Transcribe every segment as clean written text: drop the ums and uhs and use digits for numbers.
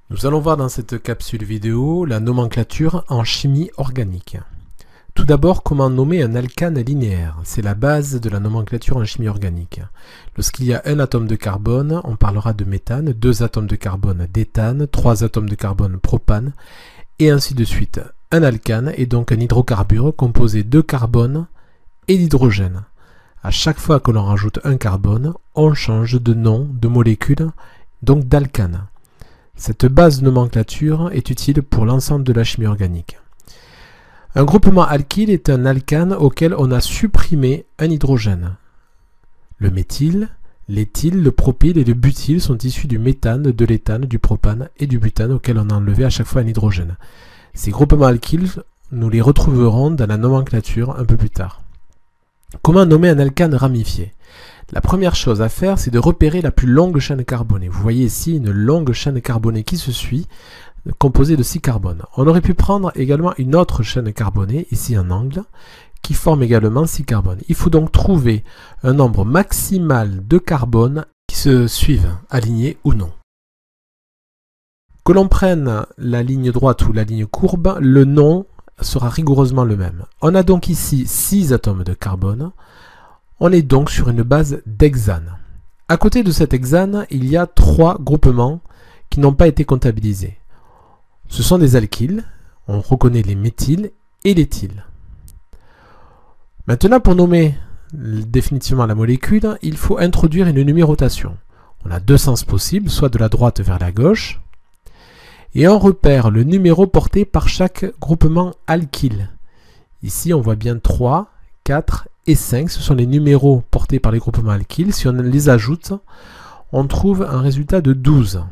Nous allons voir dans cette capsule vidéo la nomenclature en chimie organique. Tout d'abord, comment nommer un alcane linéaire? C'est la base de la nomenclature en chimie organique. Lorsqu'il y a un atome de carbone, on parlera de méthane, 2 atomes de carbone d'éthane, 3 atomes de carbone propane, et ainsi de suite. Un alcane est donc un hydrocarbure composé de carbone et d'hydrogène. À chaque fois que l'on rajoute un carbone, on change de nom, de molécule, donc d'alcane. Cette base de nomenclature est utile pour l'ensemble de la chimie organique. Un groupement alkyle est un alcane auquel on a supprimé un hydrogène. Le méthyle, l'éthyle, le propyle et le butyle sont issus du méthane, de l'éthane, du propane et du butane auquel on a enlevé à chaque fois un hydrogène. Ces groupements alkyles, nous les retrouverons dans la nomenclature un peu plus tard. Comment nommer un alcane ramifié? La première chose à faire, c'est de repérer la plus longue chaîne carbonée. Vous voyez ici une longue chaîne carbonée qui se suit, composée de 6 carbones. On aurait pu prendre également une autre chaîne carbonée, ici en angle, qui forme également 6 carbones. Il faut donc trouver un nombre maximal de carbones qui se suivent, alignés ou non. Que l'on prenne la ligne droite ou la ligne courbe, le nom sera rigoureusement le même. On a donc ici 6 atomes de carbone. On est donc sur une base d'hexane. À côté de cet hexane, il y a 3 groupements qui n'ont pas été comptabilisés. Ce sont des alkyles, on reconnaît les méthyles et l'éthyle. Maintenant, pour nommer définitivement la molécule, il faut introduire une numérotation. On a 2 sens possibles, soit de la droite vers la gauche, et on repère le numéro porté par chaque groupement alkyle. Ici, on voit bien 3, 4 et 5, ce sont les numéros portés par les groupements alkyles. Si on les ajoute, on trouve un résultat de 12.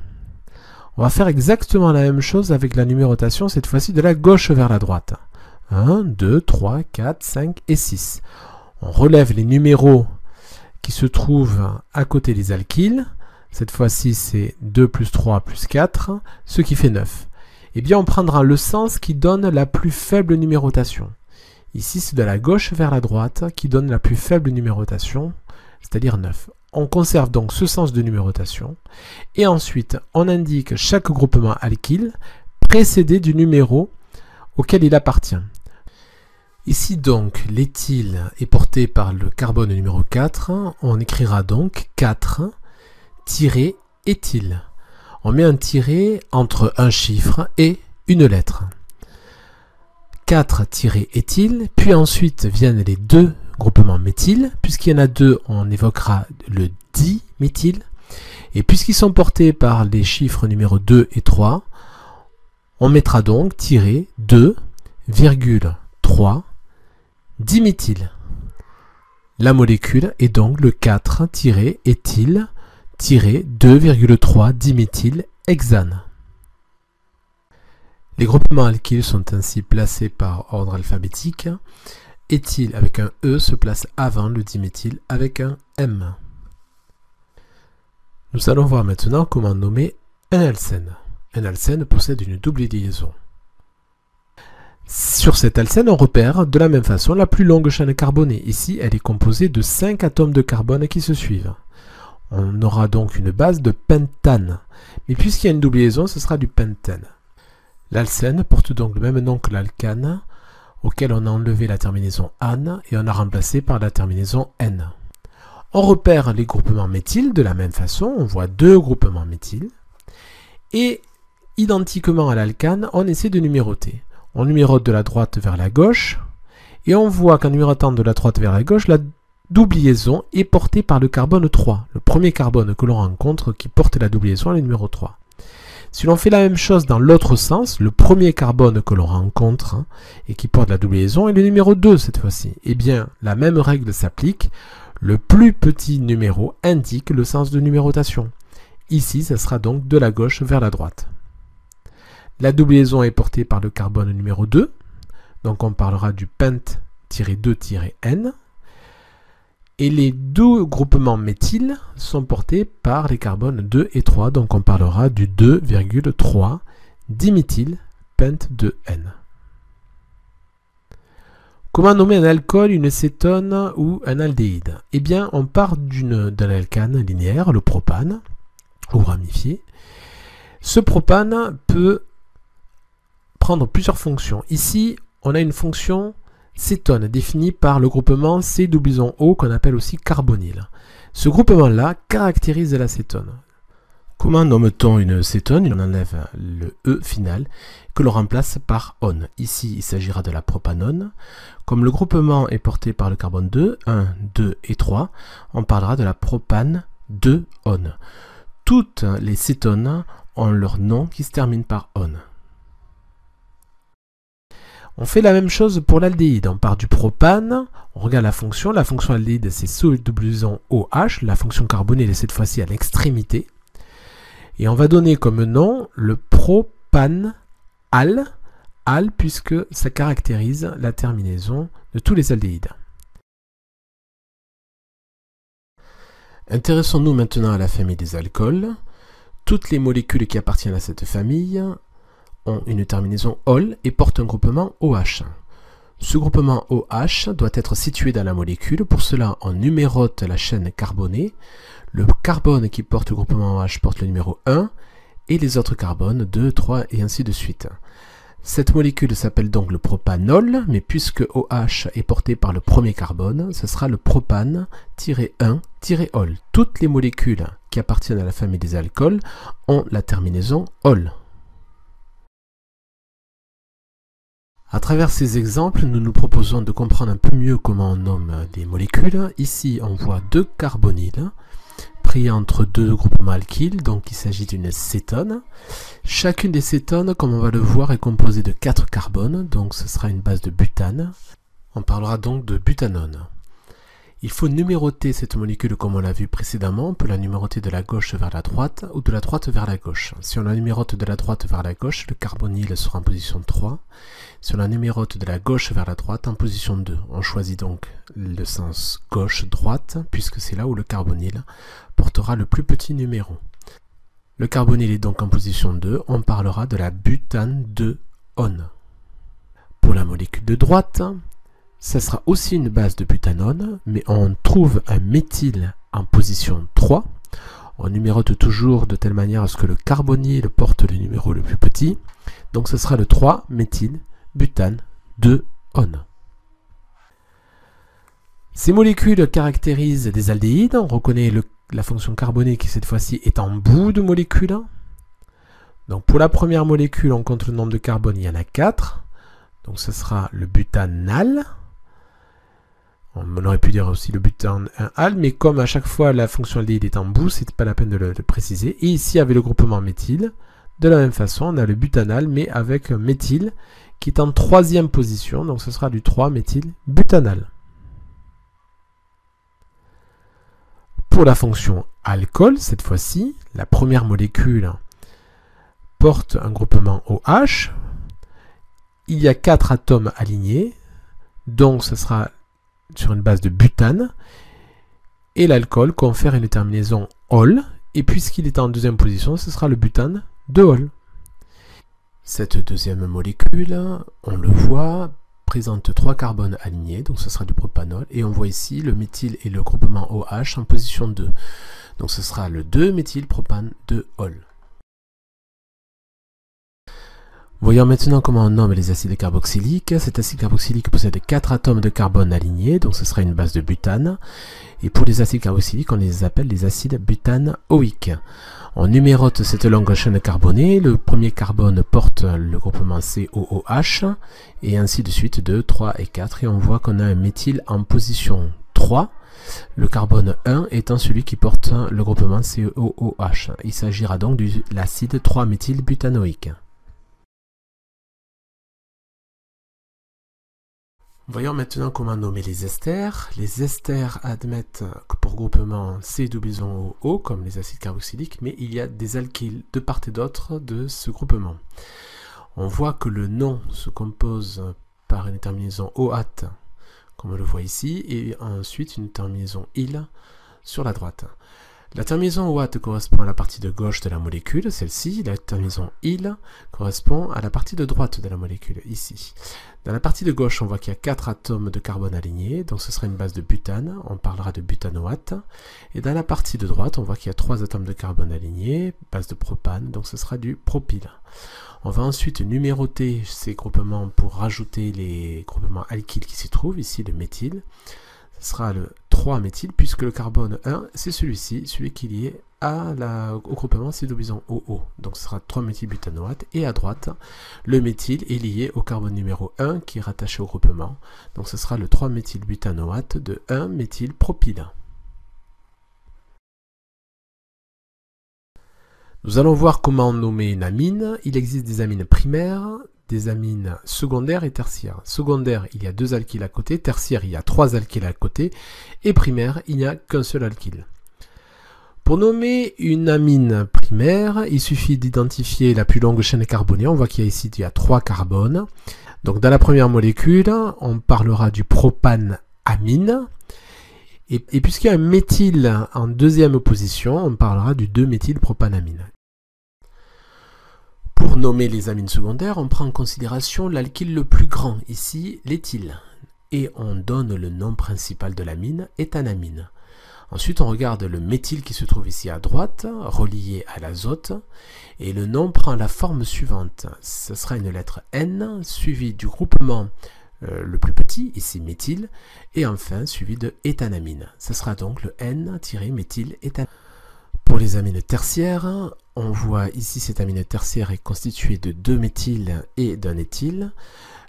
On va faire exactement la même chose avec la numérotation, cette fois-ci de la gauche vers la droite. 1, 2, 3, 4, 5 et 6. On relève les numéros qui se trouvent à côté des alkyles. Cette fois-ci, c'est 2 plus 3 plus 4, ce qui fait 9. Eh bien, on prendra le sens qui donne la plus faible numérotation. Ici, c'est de la gauche vers la droite qui donne la plus faible numérotation, c'est-à-dire 9. On conserve donc ce sens de numérotation. Et ensuite, on indique chaque groupement alkyle précédé du numéro auquel il appartient. Ici donc, l'éthyle est porté par le carbone numéro 4. On écrira donc 4-éthyle. On met un tiret entre un chiffre et une lettre. 4-éthyle, puis ensuite viennent les 2 groupements méthyle. Puisqu'il y en a 2, on évoquera le diméthyle. Et puisqu'ils sont portés par les chiffres numéro 2 et 3, on mettra donc tiret 2,3 diméthyle. La molécule est donc le 4-éthyle-2,3 diméthyle hexane. Les groupements alkyles sont ainsi placés par ordre alphabétique. Éthyle avec un E se place avant le diméthyle avec un M. Nous allons voir maintenant comment nommer un alcène. Un alcène possède une double liaison. Sur cet alcène, on repère de la même façon la plus longue chaîne carbonée. Ici, elle est composée de 5 atomes de carbone qui se suivent. On aura donc une base de pentane. Mais puisqu'il y a une double liaison, ce sera du pentène. L'alcène porte donc le même nom que l'alcane, auquel on a enlevé la terminaison -ane et on a remplacé par la terminaison -n. On repère les groupements méthyle de la même façon, on voit 2 groupements méthyle, et identiquement à l'alcane, on essaie de numéroter. On numérote de la droite vers la gauche, et on voit qu'en numérotant de la droite vers la gauche, la double liaison est portée par le carbone 3, le premier carbone que l'on rencontre qui porte la double liaison est le numéro 3. Si l'on fait la même chose dans l'autre sens, le premier carbone que l'on rencontre et qui porte la double liaison est le numéro 2 cette fois-ci. Eh bien, la même règle s'applique. Le plus petit numéro indique le sens de numérotation. Ici, ça sera donc de la gauche vers la droite. La double liaison est portée par le carbone numéro 2. Donc on parlera du pent-2-n. Et les 2 groupements méthyle sont portés par les carbones 2 et 3, donc on parlera du 2,3 diméthyle pent-2n. Comment nommer un alcool, une cétone ou un aldéhyde? Eh bien, on part d'un alcane linéaire, le propane, ou ramifié. Ce propane peut prendre plusieurs fonctions. Ici, on a une fonction cétone définie par le groupement C-O qu'on appelle aussi carbonyle. Ce groupement-là caractérise l'acétone. Comment nomme-t-on une cétone? On enlève le E final que l'on remplace par -one. Ici, il s'agira de la propanone. Comme le groupement est porté par le carbone 2, 1, 2 et 3, on parlera de la propane 2-one. Toutes les cétones ont leur nom qui se termine par -one. On fait la même chose pour l'aldéhyde. On part du propane, on regarde la fonction. La fonction aldéhyde, c'est COH. La fonction carbonyle est cette fois-ci à l'extrémité. Et on va donner comme nom le propanal, al puisque ça caractérise la terminaison de tous les aldéhydes. Intéressons-nous maintenant à la famille des alcools. Toutes les molécules qui appartiennent à cette famille ont une terminaison ol et portent un groupement OH. Ce groupement OH doit être situé dans la molécule. Pour cela, on numérote la chaîne carbonée. Le carbone qui porte le groupement OH porte le numéro 1 et les autres carbones 2, 3 et ainsi de suite. Cette molécule s'appelle donc le propanol, mais puisque OH est porté par le premier carbone, ce sera le propane-1-ol. Toutes les molécules qui appartiennent à la famille des alcools ont la terminaison ol. À travers ces exemples, nous nous proposons de comprendre un peu mieux comment on nomme des molécules. Ici, on voit deux carbonyles pris entre deux groupements alkyles, donc il s'agit d'une cétone. Chacune des cétones, comme on va le voir, est composée de 4 carbones, donc ce sera une base de butane. On parlera donc de butanone. Il faut numéroter cette molécule comme on l'a vu précédemment. On peut la numéroter de la gauche vers la droite ou de la droite vers la gauche. Si on la numérote de la droite vers la gauche, le carbonyle sera en position 3. Si on la numérote de la gauche vers la droite, en position 2. On choisit donc le sens gauche-droite, puisque c'est là où le carbonyle portera le plus petit numéro. Le carbonyle est donc en position 2. On parlera de la butane 2-one. Pour la molécule de droite, ça sera aussi une base de butanone, mais on trouve un méthyle en position 3. On numérote toujours de telle manière à ce que le carbonyle porte le numéro le plus petit. Donc ce sera le 3-méthylbutane 2-one. Ces molécules caractérisent des aldéhydes. On reconnaît la fonction carbonée qui cette fois-ci est en bout de molécule. Donc pour la première molécule, on compte le nombre de carbone, il y en a 4. Donc ce sera le butanal. On aurait pu dire aussi le butane 1-al, mais comme à chaque fois la fonction aldéhyde est en bout, c'est pas la peine de le préciser. Et ici, avec le groupement méthyle, de la même façon, on a le butanal, mais avec un méthyle qui est en troisième position, donc ce sera du 3-méthylbutanal. Pour la fonction alcool, cette fois-ci, la première molécule porte un groupement OH. Il y a 4 atomes alignés, donc ce sera sur une base de butane, et l'alcool confère une terminaison ol, et puisqu'il est en deuxième position, ce sera le butane 2-ol. Cette deuxième molécule, on le voit, présente 3 carbones alignés, donc ce sera du propanol, et on voit ici le méthyle et le groupement OH en position 2. Donc ce sera le 2-méthylpropane 2-ol. Voyons maintenant comment on nomme les acides carboxyliques. Cet acide carboxylique possède 4 atomes de carbone alignés, donc ce sera une base de butane. Et pour les acides carboxyliques, on les appelle les acides butanoïques. On numérote cette longue chaîne carbonée. Le premier carbone porte le groupement COOH, et ainsi de suite 2, 3 et 4. Et on voit qu'on a un méthyle en position 3. Le carbone 1 étant celui qui porte le groupement COOH. Il s'agira donc de l'acide 3-méthylbutanoïque. Voyons maintenant comment nommer les esters. Les esters admettent que pour groupement COO comme les acides carboxyliques, mais il y a des alkyles de part et d'autre de ce groupement. On voit que le nom se compose par une terminaison OAT, comme on le voit ici, et ensuite une terminaison IL sur la droite. La terminaison watt correspond à la partie de gauche de la molécule, celle-ci. La terminaison il correspond à la partie de droite de la molécule, ici. Dans la partie de gauche, on voit qu'il y a 4 atomes de carbone alignés, donc ce sera une base de butane, on parlera de butanoate. Et dans la partie de droite, on voit qu'il y a 3 atomes de carbone alignés, base de propane, donc ce sera du propyle. On va ensuite numéroter ces groupements pour rajouter les groupements alkyles qui s'y trouvent, ici le méthyle. Ce sera le 3-méthyle, puisque le carbone 1, c'est celui-ci, celui qui est lié au groupement C-OO. Donc ce sera 3-méthylbutanoate. Et à droite, le méthyle est lié au carbone numéro 1 qui est rattaché au groupement. Donc ce sera le 3-méthylbutanoate de 1-méthylpropyle. Nous allons voir comment nommer une amine. Il existe des amines primaires, des amines secondaires et tertiaires. Secondaire, il y a 2 alkyles à côté. Tertiaire, il y a 3 alkyles à côté. Et primaire, il n'y a qu'un seul alkyle. Pour nommer une amine primaire, il suffit d'identifier la plus longue chaîne carbonée. On voit qu'il y a ici 3 carbones. Donc dans la première molécule, on parlera du propanamine. Et puisqu'il y a un méthyle en deuxième position, on parlera du 2-méthylpropanamine. Pour nommer les amines secondaires, on prend en considération l'alkyle le plus grand, ici l'éthyle. Et on donne le nom principal de l'amine, éthanamine. Ensuite, on regarde le méthyle qui se trouve ici à droite, relié à l'azote. Et le nom prend la forme suivante. Ce sera une lettre N, suivie du groupement le plus petit, ici méthyle, et enfin suivi de éthanamine. Ce sera donc le N-méthyléthanamine. Pour les amines tertiaires, on voit ici cette amine tertiaire est constituée de 2 méthyles et d'un éthyle.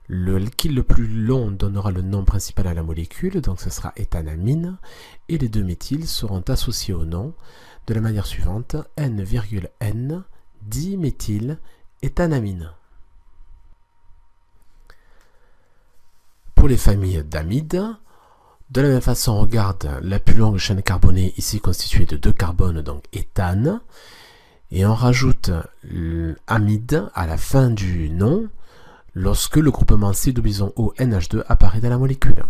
L'alkyle le plus long donnera le nom principal à la molécule, donc ce sera éthanamine, et les 2 méthyles seront associés au nom de la manière suivante, N,N, diméthyléthanamine. Pour les familles d'amides, de la même façon, on regarde la plus longue chaîne carbonée, ici constituée de 2 carbones, donc éthane, et on rajoute l'amide à la fin du nom lorsque le groupement C-O NH2 apparaît dans la molécule.